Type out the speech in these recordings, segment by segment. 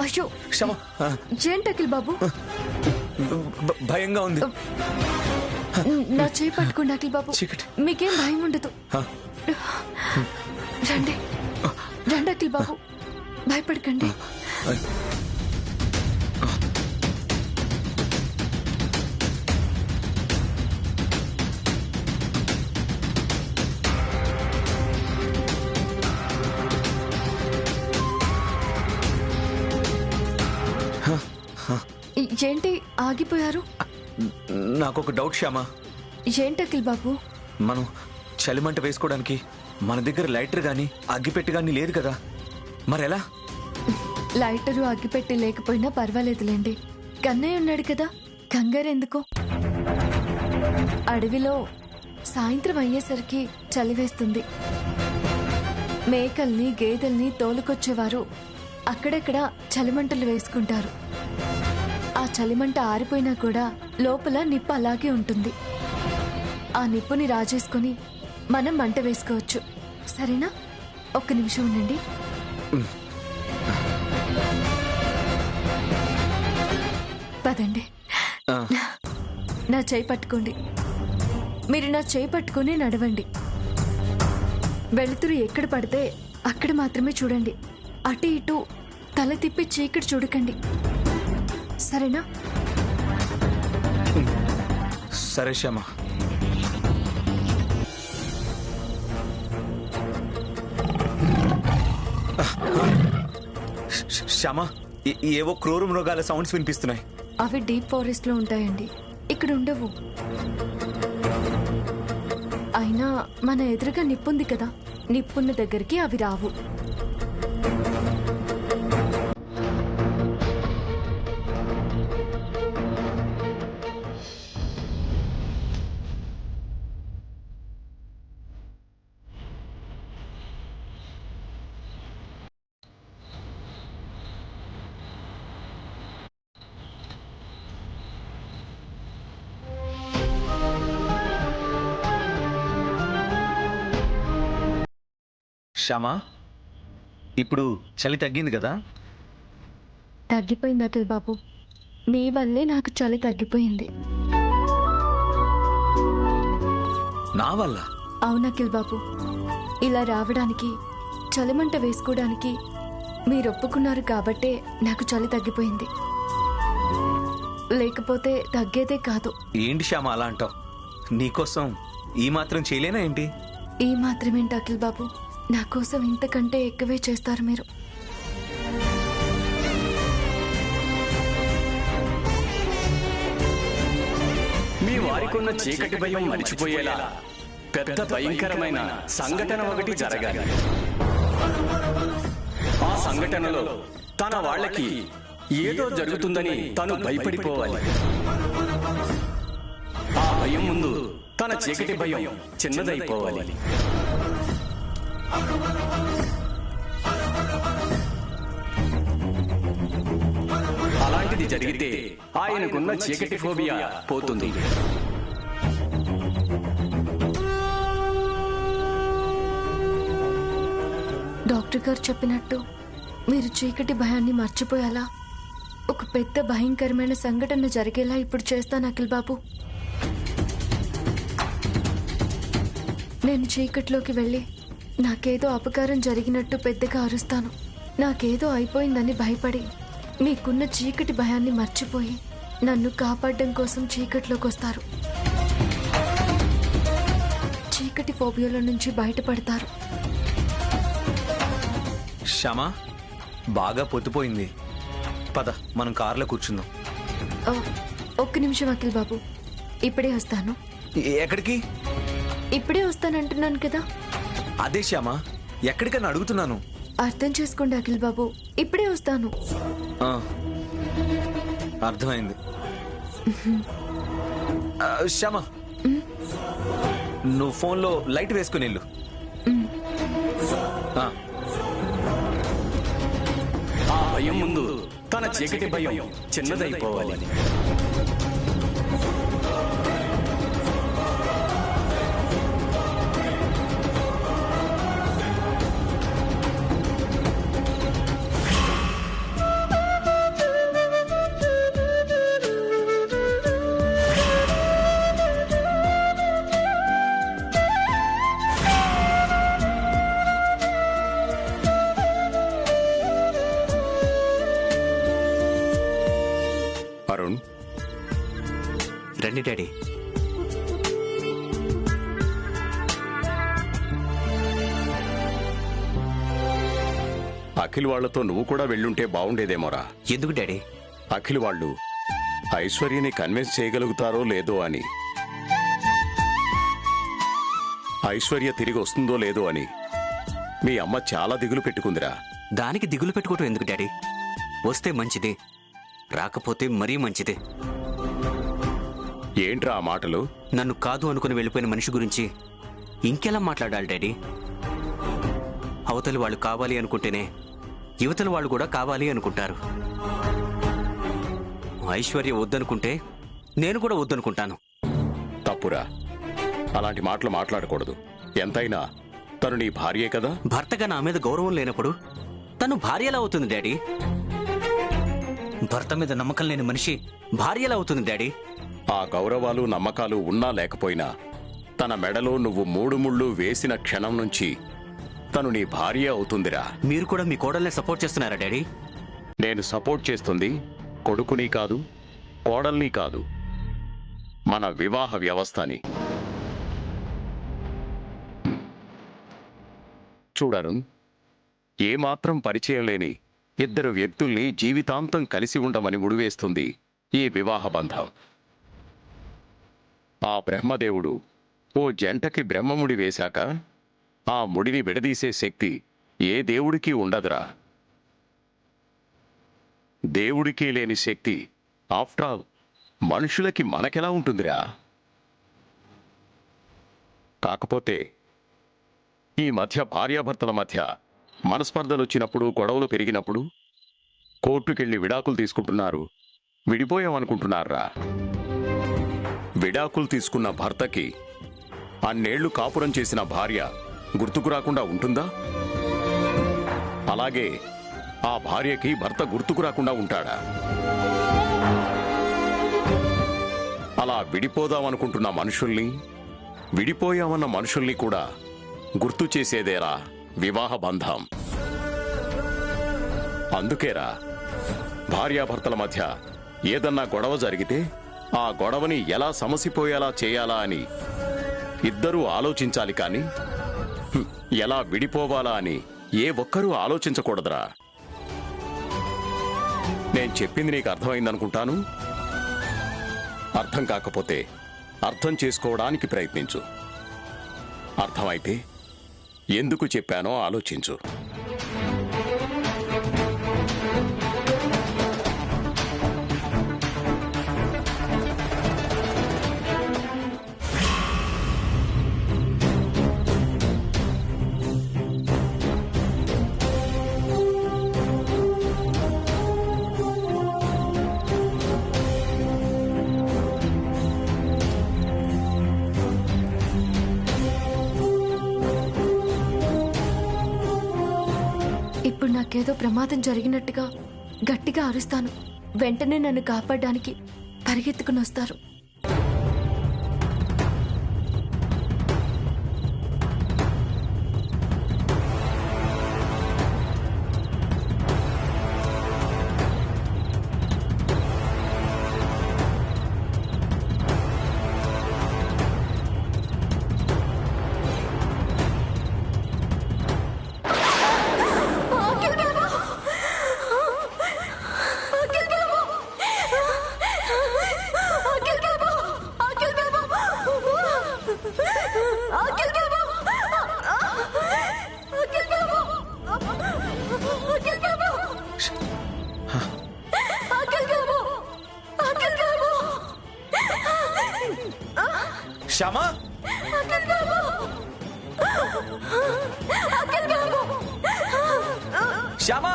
అయ్యో శ్యామ ఏంటి అఖిల్ బాబు? భయంగా ఉంది. నా చేయి పట్టుకోండి అఖిల్ బాబు. చీకటి. మీకేం భయం ఉండదు. రండి రండి అఖిల్ బాబు, భయపడకండి. ఏంటి ఆగిపోయారు? నాకు ఒక డౌట్ శ్యామ. ఏంటి అఖిల్ బాబు? మనం చలిమంట వేసుకోవడానికి మన దగ్గర లైటర్ గాని అగ్గిపెట్టి గాని లేదు కదా, మరెలా? లైటరు అగ్గిపెట్టి లేకపోయినా పర్వాలేదులేండి, కన్నయ్య ఉన్నాడు కదా, కంగారు ఎందుకు? అడవిలో సాయంత్రం అయ్యేసరికి చలివేస్తుంది. మేకల్ని గేదెల్ని తోలుకొచ్చేవారు అక్కడక్కడ చలిమంటలు వేసుకుంటారు. ఆ చలిమంట ఆరిపోయినా కూడా లోపల నిప్పు అలాగే ఉంటుంది. ఆ నిప్పుని రాజేసుకుని మనం మంట వేసుకోవచ్చు. సరేనా? ఒక్క నిమిషం ఉండండి. పదండి, నా చేయి పట్టుకోండి. మీరు నా చేయి పట్టుకుని నడవండి. వెలుతురు ఎక్కడ పడితే అక్కడ మాత్రమే చూడండి. అటు ఇటు తల తిప్పి చీకటి చూడకండి. సరేనా? సరే శ్యామ. శ్యామ, ఏవో క్రూర మృగాల సౌండ్స్ వినిపిస్తున్నాయి. అవి డీప్ ఫారెస్ట్ లో ఉంటాయండి, ఇక్కడ ఉండవు. అయినా మన ఎదురుగా నిప్పుంది కదా, నిప్పున్న దగ్గరికి అవి రావు. శ్యామ, ఇప్పుడు చలి తగ్గింది కదా? తగ్గిపోయింది అఖిల్ బాబు, మీ వల్లే నాకు చలి తగ్గిపోయింది. నా వల్ల? అవును అఖిల్ బాబు, ఇలా రావడానికి చలిమంట వేసుకోవడానికి మీరు ఒప్పుకున్నారు కాబట్టే నాకు చలి తగ్గిపోయింది, లేకపోతే తగ్గేదే కాదు. ఏంటి శ్యామ అలా అంటావు? నీకోసం ఈ మాత్రం చేయలేనా ఏంటి? ఈ మాత్రమేంటి అఖిల్ బాబు, నా కోసం ఇంతకంటే ఎక్కువే చేస్తారు మీరు. మీ వారికున్న చీకటి భయం మరిచిపోయేలా పెద్ద భయంకరమైన సంఘటన ఒకటి జరగాలి. ఆ సంఘటనలో తన వాళ్ళకి ఏదో జరుగుతుందని తను భయపడిపోవాలి. ఆ భయం ముందు తన చీకటి భయం చిన్నదైపోవాలి. అలాంటిది జరిగితే ఆయనకున్న చీకటి ఫోబియా పోతుంది. డాక్టర్ గారు చెప్పినట్టు మీరు చీకటి భయాన్ని మర్చిపోయేలా ఒక పెద్ద భయంకరమైన సంఘటన జరిగేలా ఇప్పుడు చేస్తాను అఖిల్ బాబు. నేను చీకట్లోకి వెళ్ళి నాకేదో అపకారం జరిగినట్టు పెద్దగా అరుస్తాను. నాకేదో అయిపోయిందని భయపడి మీకున్న చీకటి భయాన్ని మర్చిపోయి నన్ను కాపాడడం కోసం చీకట్లోకి వస్తారు. చీకటి ఫోబియాల నుంచి బయటపడతారు. శ్యామ, బాగా పొద్దుపోయింది, పద మనం కార్లో కూర్చుందాం. ఒక్క నిమిషం అఖిల్ బాబు, ఇప్పుడే వస్తాను. ఎక్కడికి? ఇప్పుడే వస్తానంటున్నాను కదా. అదే శ్యామ, ఎక్కడికన్నా అడుగుతున్నాను. అర్థం చేసుకోండి అఖిల్ బాబు, ఇప్పుడే వస్తాను. అర్థమైంది. శ్యామ, నువ్వు ఫోన్లో లైట్ వేసుకుని వెళ్ళు. ఆ భయం ముందు తన చీకటి భయం చిన్నదైపోవాలి. రండి డాడీ. అఖిల్ వాళ్లతో నువ్వు కూడా వెళ్ళుంటే బాగుండేదేమోరా. ఎందుకు డాడీ? అఖిల్ వాళ్ళు ఐశ్వర్యని కన్విన్స్ చేయగలుగుతారో లేదో అని, ఐశ్వర్య తిరిగి వస్తుందో లేదో అని మీ అమ్మ చాలా దిగులు పెట్టుకుందిరా. దానికి దిగులు పెట్టుకోవటం ఎందుకు డాడీ? వస్తే మంచిదే, రాకపోతే మరీ మంచిదే. ఏంట్రా ఆ మాటలు? నన్ను కాదు అనుకుని వెళ్ళిపోయిన మనిషి గురించి ఇంకెలా మాట్లాడాలి డాడీ? అవతలి వాళ్ళు కావాలి అనుకుంటేనే యువతల వాళ్ళు కూడా కావాలి అనుకుంటారు. ఐశ్వర్య వద్దనుకుంటే నేను కూడా వద్దనుకుంటాను. తప్పురా, అలాంటి మాటలు మాట్లాడకూడదు. ఎంతైనా తను నీ భార్యే కదా. భర్తగా నా మీద గౌరవం లేనప్పుడు తను భార్యలా అవుతుంది డాడీ. భర్త మీద నమ్మకం లేని మనిషి భార్యలా అవుతుంది డాడీ. ఆ గౌరవాలు నమ్మకాలు ఉన్నా లేకపోయినా తన మెడలో నువ్వు 3 ముళ్ళు వేసిన క్షణం నుంచి తను నీ భార్య అవుతుందిరా. మీరు కూడా మీ కోడల్ని సపోర్ట్ చేస్తున్నారా డాడీ? నేను సపోర్ట్ చేస్తుంది కొడుకుని కాదు, కోడల్ని కాదు, మన వివాహ వ్యవస్థని. చూడరు, ఏమాత్రం పరిచయం లేని ఇద్దరు వ్యక్తుల్ని జీవితాంతం కలిసి ఉండమని ముడివేస్తుంది ఈ వివాహ బంధం. ఆ బ్రహ్మదేవుడు ఓ జంటకి బ్రహ్మముడి వేశాక ఆ ముడిని విడదీసే శక్తి ఏ దేవుడికి ఉండదురా. దేవుడికి లేని శక్తి ఆఫ్టర్ ఆల్ మనుషులకి మనకెలా ఉంటుందిరా? కాకపోతే ఈ మధ్య భార్యాభర్తల మధ్య మనస్పర్ధలు వచ్చినప్పుడు, గొడవలు పెరిగినప్పుడు కోర్టుకెళ్ళి విడాకులు తీసుకుంటున్నారు, విడిపోయామనుకుంటున్నారా. విడాకులు తీసుకున్న భర్తకి అన్నేళ్లు కాపురం చేసిన భార్య గుర్తుకు రాకుండా ఉంటుందా? అలాగే ఆ భార్యకి భర్త గుర్తుకు రాకుండా ఉంటాడా? అలా విడిపోదామనుకుంటున్న మనుషుల్ని, విడిపోయామన్న మనుషుల్ని కూడా గుర్తు చేసేదేరా వివాహ బంధం. అందుకేరా భార్యాభర్తల మధ్య ఏదన్నా గొడవ జరిగితే ఆ గొడవని ఎలా సమసిపోయేలా చేయాలా అని ఇద్దరూ ఆలోచించాలి, కానీ ఎలా విడిపోవాలా అని ఏ ఒక్కరూ ఆలోచించకూడదురా. నేను చెప్పింది నీకు అర్థమైందనుకుంటాను. అర్థం కాకపోతే అర్థం చేసుకోవడానికి ప్రయత్నించు. అర్థమైతే ఎందుకు చెప్పానో ఆలోచించు. ఇప్పుడు నాకేదో ప్రమాదం జరిగినట్టుగా గట్టిగా అరుస్తాను. వెంటనే నన్ను కాపాడడానికి పరిగెత్తుకుని వస్తారు. శ్యామా, శ్యామా,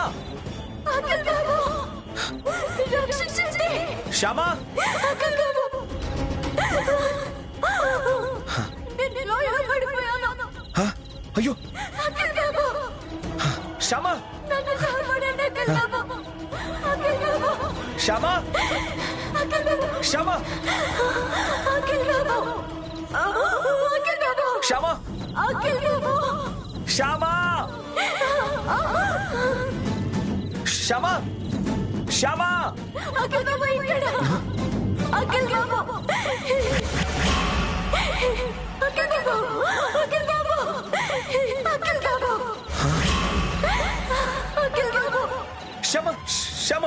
శ్యామా, అయ్యో శ్యామా, శ్యామా, శ్యామా, శ్యామా, శ్యామా, శ్యామా, శ్యామా,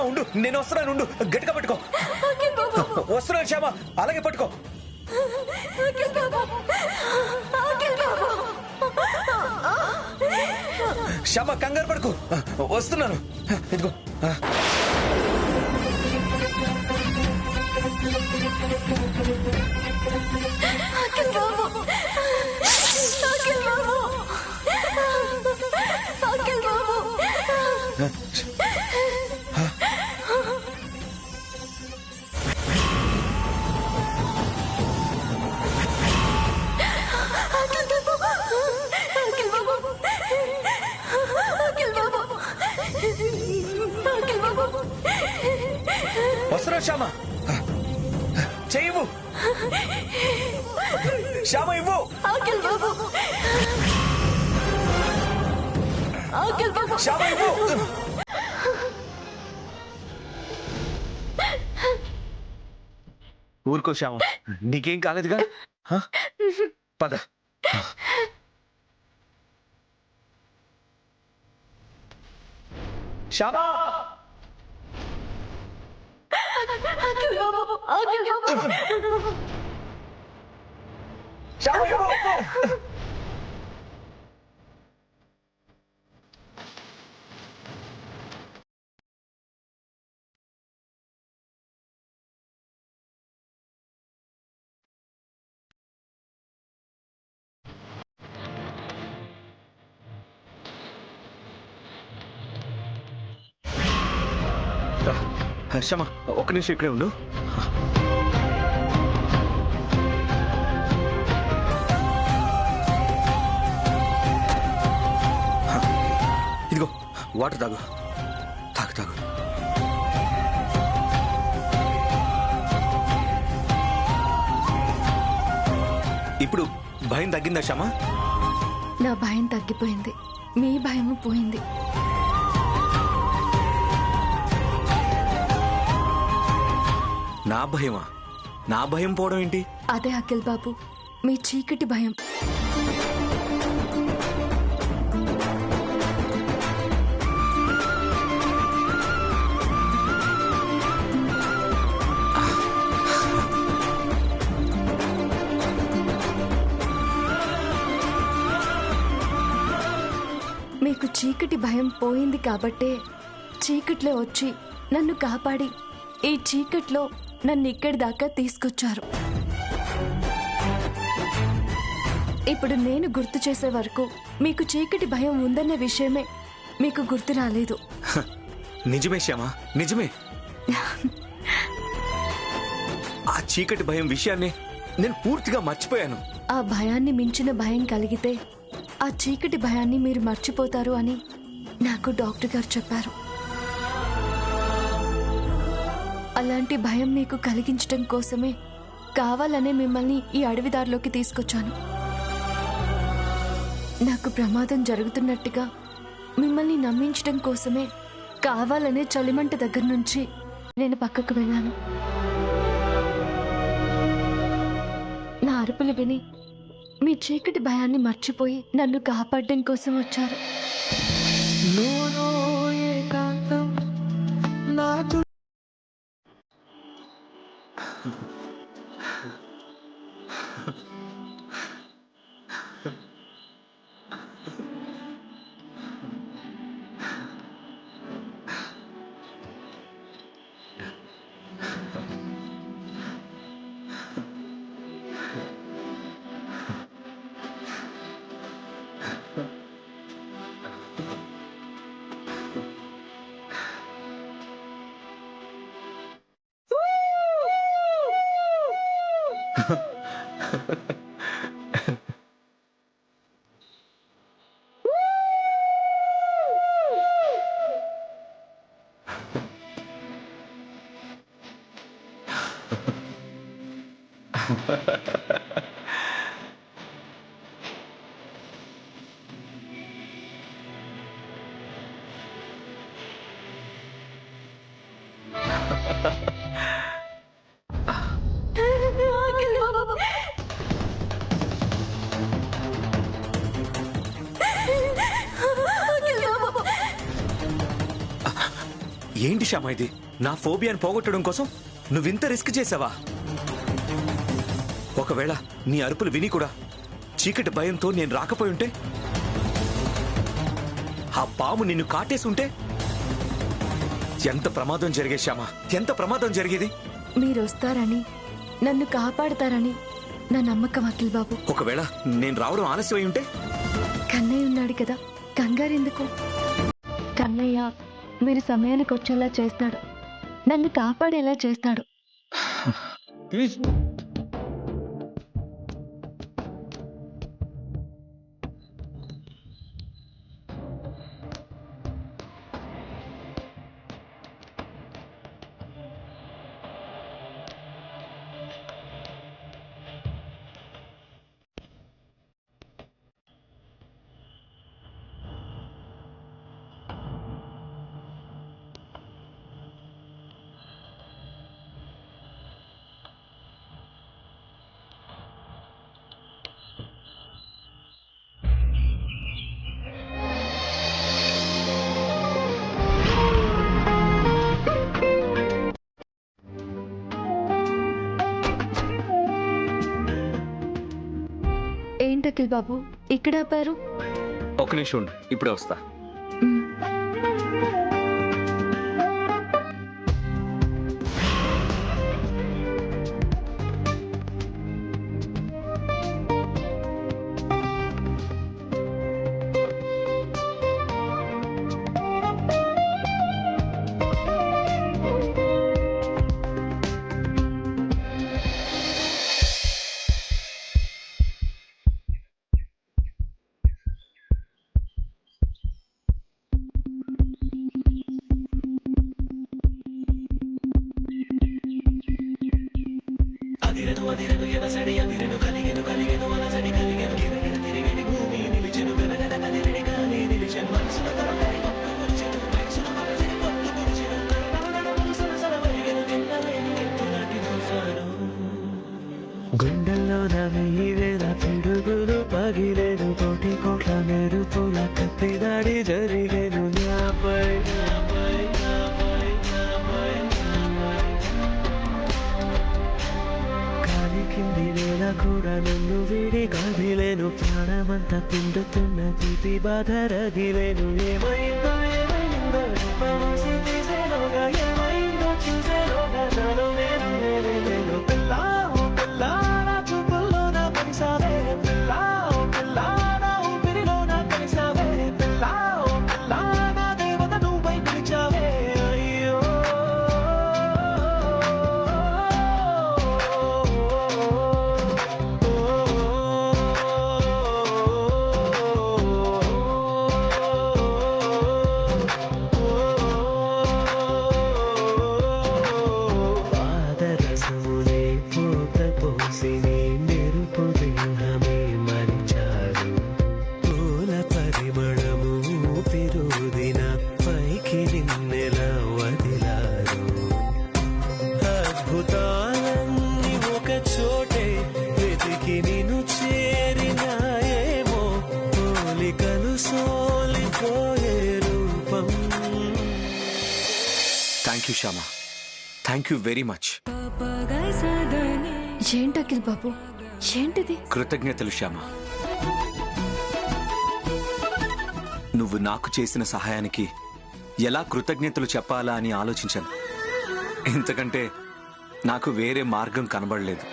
ఉండు, నేను వస్తున్నాను, ఉండు, గట్టిగా పట్టుకో. వస్తున్నాను శ్యామ, అలాగే పట్టుకో. శ్యామ కంగారు పడుకో, వస్తున్నాను. ఇదిగో. వస్తున్నా శ్యామ, చెయ్యవు. శ్యామ ఇవ్వు. శ్యామ ఇవ్వు. ఊరుకో శ్యామ, నీకేం కాలేదుగా. పద. శ్యామ, శ్యామ ఇవ్వు. శ్యామ, ఒక్క నిమిషం ఇక్కడే ఉండు. ఇదిగో వాటర్ తాగు, తాగు తాగు. ఇప్పుడు భయం తగ్గిందా శ్యామ? నా భయం తగ్గిపోయింది, మీ భయము పోయింది. నా భయమా? నా భయం పోవడం ఏంటి? అదే అఖిల్ బాబు, మీ చీకటి భయం. మీకు చీకటి భయం పోయింది కాబట్టే చీకట్లో వచ్చి నన్ను కాపాడి ఈ చీకట్లో నన్ను ఇక్కడి దాకా తీసుకొచ్చారు. ఇప్పుడు నేను గుర్తు చేసే వరకు మీకు చీకటి భయం ఉందన్న విషయమే మీకు గుర్తు రాలేదు. నిజమే శ్యామ, నిజమే. ఆ చీకటి భయం విషయాన్ని నేను పూర్తిగా మర్చిపోయాను. ఆ భయాన్ని మించిన భయం కలిగితే ఆ చీకటి భయాన్ని మీరు మర్చిపోతారు అని నాకు డాక్టర్ గారు చెప్పారు. అలాంటి భయం మీకు కలిగించడం కోసమే కావాలనే మిమ్మల్ని ఈ అడవిదారిలోకి తీసుకొచ్చాను. నాకు ప్రమాదం జరుగుతున్నట్టుగా మిమ్మల్ని నమ్మించడం కోసమే కావాలనే చలిమంట దగ్గర నుంచి నేను పక్కకు వెళ్ళాను. నా అరుపులు విని మీ చీకటి భయాన్ని మర్చిపోయి నన్ను కాపాడడం కోసం వచ్చారు. ఏంటి శ్యామ ఇది? నా ఫోబియాని పోగొట్టడం కోసం నువ్వింత రిస్క్ చేసావా? ఒకవేళ నీ అరుపులు విని కూడా చీకటి భయంతో నేను రాకపోయి ఉంటే, ఆ పాము నిన్ను కాటేసి ఉంటే ఎంత ప్రమాదం జరిగే శ్యామ, ఎంత ప్రమాదం జరిగేది. మీరొస్తారని, నన్ను కాపాడతారని నా నమ్మకం అఖిల్ బాబు. ఒకవేళ నేను రావడం ఆలస్యం అయి ఉంటే? కన్నయ్య ఉన్నాడు కదా, కంగారెందుకు? కన్నయ్య మీరు సమయానికి వచ్చేలా చేస్తాడు, నన్ను కాపాడేలా చేస్తాడు. ఏంటి అఖిల్ బాబు ఇక్కడ ఆపారు? ఒక నిమిషం ఉండు, ఇప్పుడే వస్తా. గుండెల్లో నవ్వి వేల పిడుగులు పగిలేను, కోటి కోట్ల మెరుపుల కత్తి దాడి జరిగేను నాపై. కాలి కింది వేళ కూడా నన్ను వీడి కదిలేను, ప్రాణమంతా పిండుతున్న తీపి బాధ రగిలేను. ఏమైందో ఏమైందో రూపమసి తీసేలోగా, ఏమైందో చూసేలోగా నాలో నేను లేను. పిల్ల నా చూపుల్లో నా పరిసావే, పిల్ల నా ఊపిరిలో నా కలిసావే, పిల్ల నా దేవత నువ్వై పిలిచావే. అయ్యో పాదరసమునే పూత పోసి మెరుపు దేహమే మరిచారు, పూల పరిమళము ఊపిరుదిన పైకి నిన్నెలా వదిలారు. అద్భుతాలన్నీ ఒక చోటే వెతికి నిన్ను చేరినాయేమో, పోలికలు సోలిపోయే రూపం. Thank you Shyama, thank you very much. ఏంటి అఖిల్ బాబు, ఏంటిది? కృతజ్ఞతలు శ్యామ. నువ్వు నాకు చేసిన సహాయానికి ఎలా కృతజ్ఞతలు చెప్పాలా అని ఆలోచించాను. ఇంతకంటే నాకు వేరే మార్గం కనబడలేదు.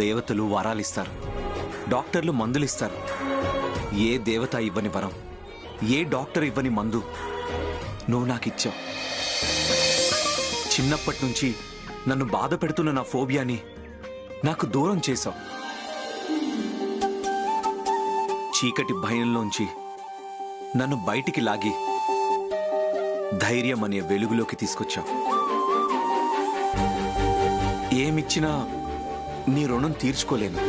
దేవతలు వరాలిస్తారు, డాక్టర్లు మందులిస్తారు. ఏ దేవత ఇవ్వని వరం, ఏ డాక్టర్ ఇవ్వని మందు నువ్వు నాకిచ్చావు. చిన్నప్పటి నుంచి నన్ను బాధ పెడుతున్న నా ఫోబియాని నాకు దూరం చేశావు. చీకటి భయంలోంచి నన్ను బయటికి లాగి ధైర్యం అనే వెలుగులోకి తీసుకొచ్చావు. ఏమిచ్చినా నీ రుణం తీర్చుకోలేను.